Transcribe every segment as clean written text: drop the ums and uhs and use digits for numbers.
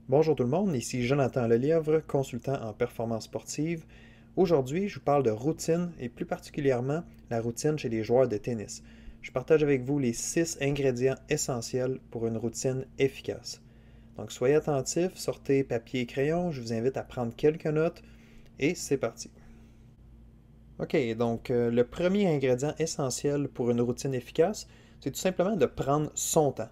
Bonjour tout le monde, ici Jonathan Lelièvre, consultant en performance sportive. Aujourd'hui, je vous parle de routine et plus particulièrement la routine chez les joueurs de tennis. Je partage avec vous les 6 ingrédients essentiels pour une routine efficace. Donc soyez attentifs, sortez papier et crayon, je vous invite à prendre quelques notes et c'est parti. OK, donc le premier ingrédient essentiel pour une routine efficace, c'est tout simplement de prendre son temps.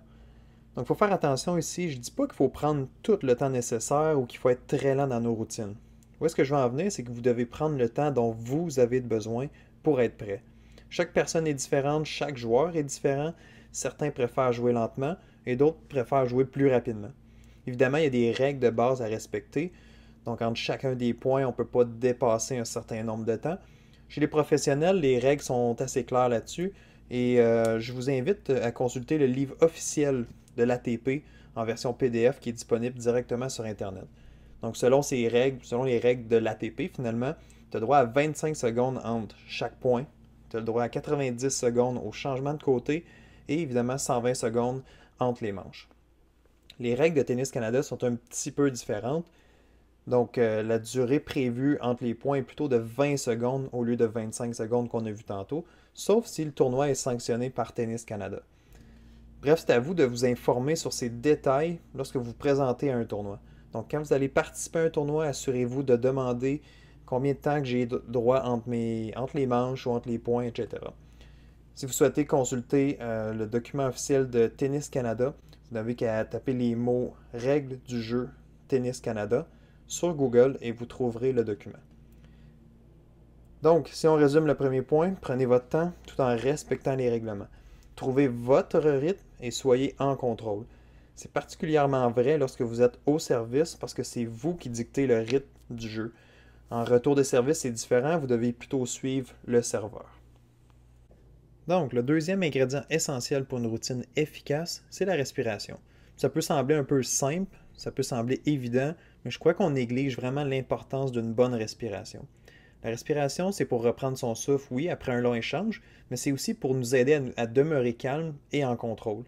Donc, il faut faire attention ici. Je ne dis pas qu'il faut prendre tout le temps nécessaire ou qu'il faut être très lent dans nos routines. Où est-ce que je veux en venir, c'est que vous devez prendre le temps dont vous avez besoin pour être prêt. Chaque personne est différente, chaque joueur est différent. Certains préfèrent jouer lentement et d'autres préfèrent jouer plus rapidement. Évidemment, il y a des règles de base à respecter. Donc, entre chacun des points, on ne peut pas dépasser un certain nombre de temps. Chez les professionnels, les règles sont assez claires là-dessus et je vous invite à consulter le livre officiel de l'ATP en version PDF qui est disponible directement sur Internet. Donc, selon ces règles, selon les règles de l'ATP, finalement, tu as droit à 25 secondes entre chaque point. Tu as le droit à 90 secondes au changement de côté et évidemment 120 secondes entre les manches. Les règles de Tennis Canada sont un petit peu différentes. Donc, la durée prévue entre les points est plutôt de 20 secondes au lieu de 25 secondes qu'on a vu tantôt, sauf si le tournoi est sanctionné par Tennis Canada. Bref, c'est à vous de vous informer sur ces détails lorsque vous vous présentez à un tournoi. Donc, quand vous allez participer à un tournoi, assurez-vous de demander combien de temps que j'ai droit entre les manches ou entre les points, etc. Si vous souhaitez consulter le document officiel de Tennis Canada, vous n'avez qu'à taper les mots règles du jeu Tennis Canada sur Google et vous trouverez le document. Donc, si on résume le premier point, prenez votre temps tout en respectant les règlements. Trouvez votre rythme et soyez en contrôle. C'est particulièrement vrai lorsque vous êtes au service parce que c'est vous qui dictez le rythme du jeu. En retour de service, c'est différent, vous devez plutôt suivre le serveur. Donc, le deuxième ingrédient essentiel pour une routine efficace, c'est la respiration. Ça peut sembler un peu simple, ça peut sembler évident, mais je crois qu'on néglige vraiment l'importance d'une bonne respiration. La respiration, c'est pour reprendre son souffle, oui, après un long échange, mais c'est aussi pour nous aider à demeurer calme et en contrôle.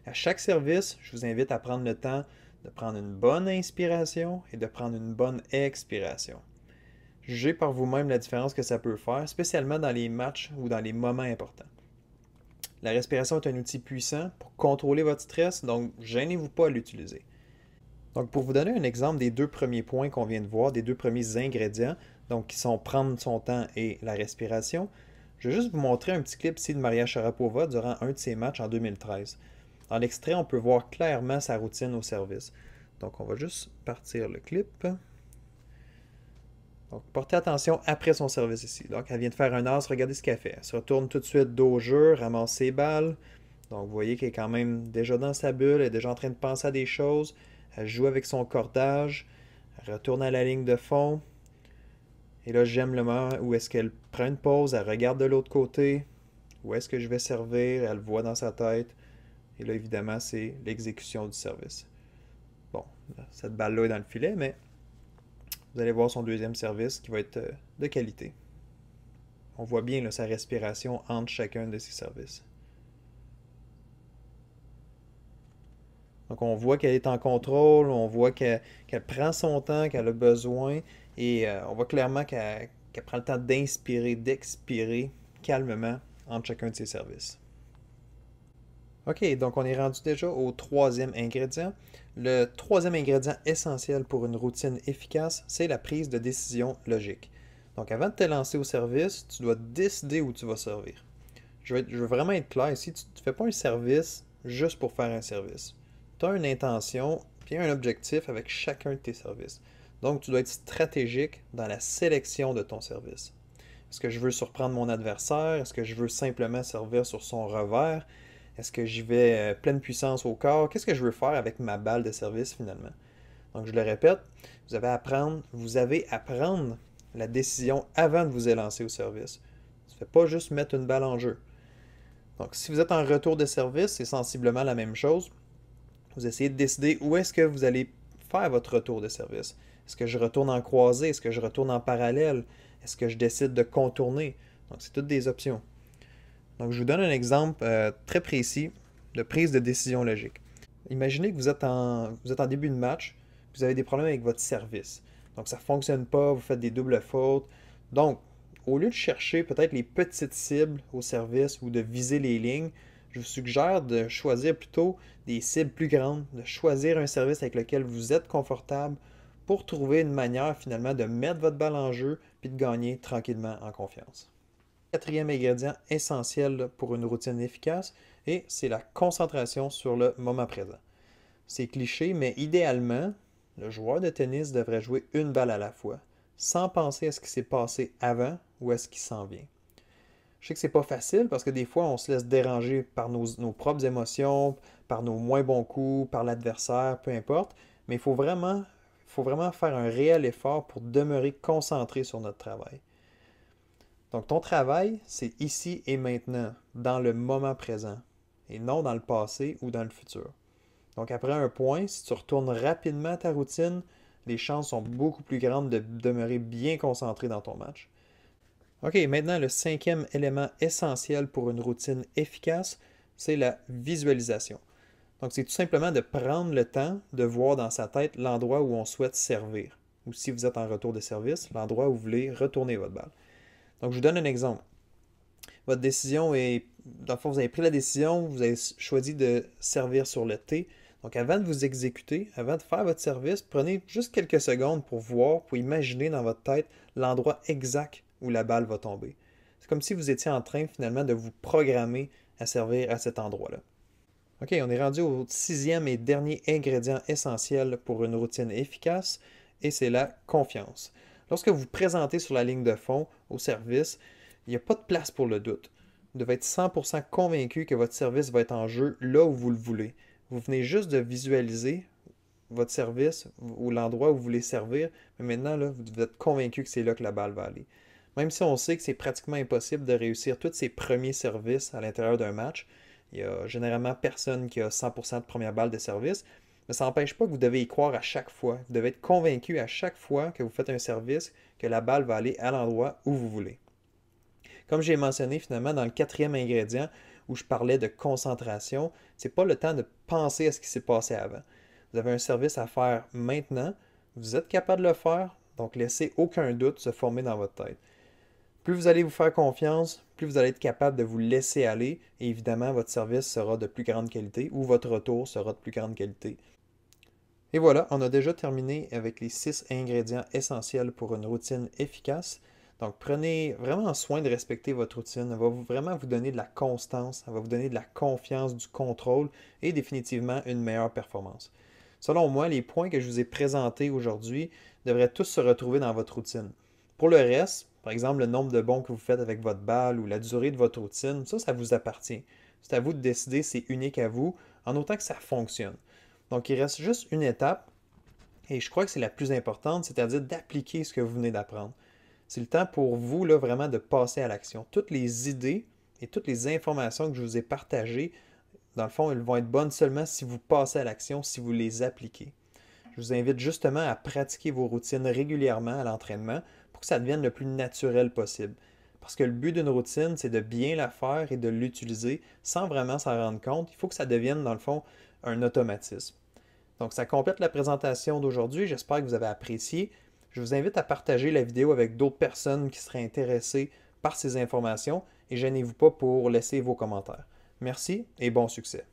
À chaque service, je vous invite à prendre le temps de prendre une bonne inspiration et de prendre une bonne expiration. Jugez par vous-même la différence que ça peut faire, spécialement dans les matchs ou dans les moments importants. La respiration est un outil puissant pour contrôler votre stress, donc gênez-vous pas à l'utiliser. Donc, pour vous donner un exemple des deux premiers points qu'on vient de voir, des deux premiers ingrédients, donc qui sont prendre son temps et la respiration, je vais juste vous montrer un petit clip ici de Maria Sharapova durant un de ses matchs en 2013. Dans l'extrait, on peut voir clairement sa routine au service. Donc, on va juste partir le clip. Donc, portez attention après son service ici. Donc, elle vient de faire un as, regardez ce qu'elle fait. Elle se retourne tout de suite dos au jeu, ramasse ses balles. Donc, vous voyez qu'elle est quand même déjà dans sa bulle, elle est déjà en train de penser à des choses. Elle joue avec son cordage, elle retourne à la ligne de fond. Et là, j'aime le moment où est-ce qu'elle prend une pause, elle regarde de l'autre côté. Où est-ce que je vais servir? Elle voit dans sa tête. Et là, évidemment, c'est l'exécution du service. Bon, cette balle-là est dans le filet, mais vous allez voir son deuxième service qui va être de qualité. On voit bien là, sa respiration entre chacun de ses services. Donc on voit qu'elle est en contrôle, on voit qu'elle prend son temps, qu'elle a besoin, et on voit clairement qu'elle prend le temps d'inspirer, d'expirer calmement entre chacun de ses services. OK, donc on est rendu déjà au troisième ingrédient. Le troisième ingrédient essentiel pour une routine efficace, c'est la prise de décision logique. Donc avant de te lancer au service, tu dois décider où tu vas servir. Je veux vraiment être clair ici, tu ne fais pas un service juste pour faire un service. Tu as une intention et un objectif avec chacun de tes services. Donc tu dois être stratégique dans la sélection de ton service. Est-ce que je veux surprendre mon adversaire? Est-ce que je veux simplement servir sur son revers? Est-ce que j'y vais pleine puissance au corps? Qu'est-ce que je veux faire avec ma balle de service finalement? Donc je le répète, vous avez à prendre la décision avant de vous élancer au service. Tu ne fais pas juste mettre une balle en jeu. Donc si vous êtes en retour de service, c'est sensiblement la même chose. Vous essayez de décider où est-ce que vous allez faire votre retour de service. Est-ce que je retourne en croisée? Est-ce que je retourne en parallèle? Est-ce que je décide de contourner? Donc c'est toutes des options. Donc, je vous donne un exemple très précis de prise de décision logique. Imaginez que vous êtes en début de match, vous avez des problèmes avec votre service. Donc, ça ne fonctionne pas, vous faites des doubles fautes. Donc, au lieu de chercher peut-être les petites cibles au service ou de viser les lignes, je vous suggère de choisir plutôt des cibles plus grandes, de choisir un service avec lequel vous êtes confortable pour trouver une manière finalement de mettre votre balle en jeu puis de gagner tranquillement en confiance. Quatrième ingrédient essentiel pour une routine efficace, et c'est la concentration sur le moment présent. C'est cliché, mais idéalement, le joueur de tennis devrait jouer une balle à la fois, sans penser à ce qui s'est passé avant ou à ce qui s'en vient. Je sais que c'est pas facile parce que des fois, on se laisse déranger par nos propres émotions, par nos moins bons coups, par l'adversaire, peu importe, mais il faut vraiment faire un réel effort pour demeurer concentré sur notre travail. Donc, ton travail, c'est ici et maintenant, dans le moment présent, et non dans le passé ou dans le futur. Donc, après un point, si tu retournes rapidement à ta routine, les chances sont beaucoup plus grandes de demeurer bien concentré dans ton match. OK, maintenant, le cinquième élément essentiel pour une routine efficace, c'est la visualisation. Donc, c'est tout simplement de prendre le temps de voir dans sa tête l'endroit où on souhaite servir. Ou si vous êtes en retour de service, l'endroit où vous voulez retourner votre balle. Donc, je vous donne un exemple. Votre décision est, dans le fond, vous avez pris la décision, vous avez choisi de servir sur le T. Donc, avant de vous exécuter, avant de faire votre service, prenez juste quelques secondes pour voir, pour imaginer dans votre tête l'endroit exact où la balle va tomber. C'est comme si vous étiez en train finalement de vous programmer à servir à cet endroit-là. OK, on est rendu au sixième et dernier ingrédient essentiel pour une routine efficace, et c'est la confiance. Lorsque vous vous présentez sur la ligne de fond au service, il n'y a pas de place pour le doute. Vous devez être 100% convaincu que votre service va être en jeu là où vous le voulez. Vous venez juste de visualiser votre service ou l'endroit où vous voulez servir, mais maintenant, là, vous devez être convaincu que c'est là que la balle va aller. Même si on sait que c'est pratiquement impossible de réussir tous ces premiers services à l'intérieur d'un match, il y a généralement personne qui a 100% de première balle de service, mais ça n'empêche pas que vous devez y croire à chaque fois. Vous devez être convaincu à chaque fois que vous faites un service que la balle va aller à l'endroit où vous voulez. Comme j'ai mentionné finalement dans le quatrième ingrédient où je parlais de concentration, c'est pas le temps de penser à ce qui s'est passé avant. Vous avez un service à faire maintenant, vous êtes capable de le faire, donc laissez aucun doute se former dans votre tête. Plus vous allez vous faire confiance, plus vous allez être capable de vous laisser aller, et évidemment, votre service sera de plus grande qualité ou votre retour sera de plus grande qualité. Et voilà, on a déjà terminé avec les 6 ingrédients essentiels pour une routine efficace. Donc, prenez vraiment soin de respecter votre routine. Elle va vraiment vous donner de la constance, elle va vous donner de la confiance, du contrôle et définitivement une meilleure performance. Selon moi, les points que je vous ai présentés aujourd'hui devraient tous se retrouver dans votre routine. Pour le reste, par exemple, le nombre de bons que vous faites avec votre balle ou la durée de votre routine, ça vous appartient. C'est à vous de décider, c'est unique à vous, en autant que ça fonctionne. Donc, il reste juste une étape, et je crois que c'est la plus importante, c'est-à-dire d'appliquer ce que vous venez d'apprendre. C'est le temps pour vous, là, vraiment de passer à l'action. Toutes les idées et toutes les informations que je vous ai partagées, dans le fond, elles vont être bonnes seulement si vous passez à l'action, si vous les appliquez. Je vous invite justement à pratiquer vos routines régulièrement à l'entraînement pour que ça devienne le plus naturel possible. Parce que le but d'une routine, c'est de bien la faire et de l'utiliser sans vraiment s'en rendre compte. Il faut que ça devienne, dans le fond, un automatisme. Donc, ça complète la présentation d'aujourd'hui. J'espère que vous avez apprécié. Je vous invite à partager la vidéo avec d'autres personnes qui seraient intéressées par ces informations et gênez-vous pas pour laisser vos commentaires. Merci et bon succès.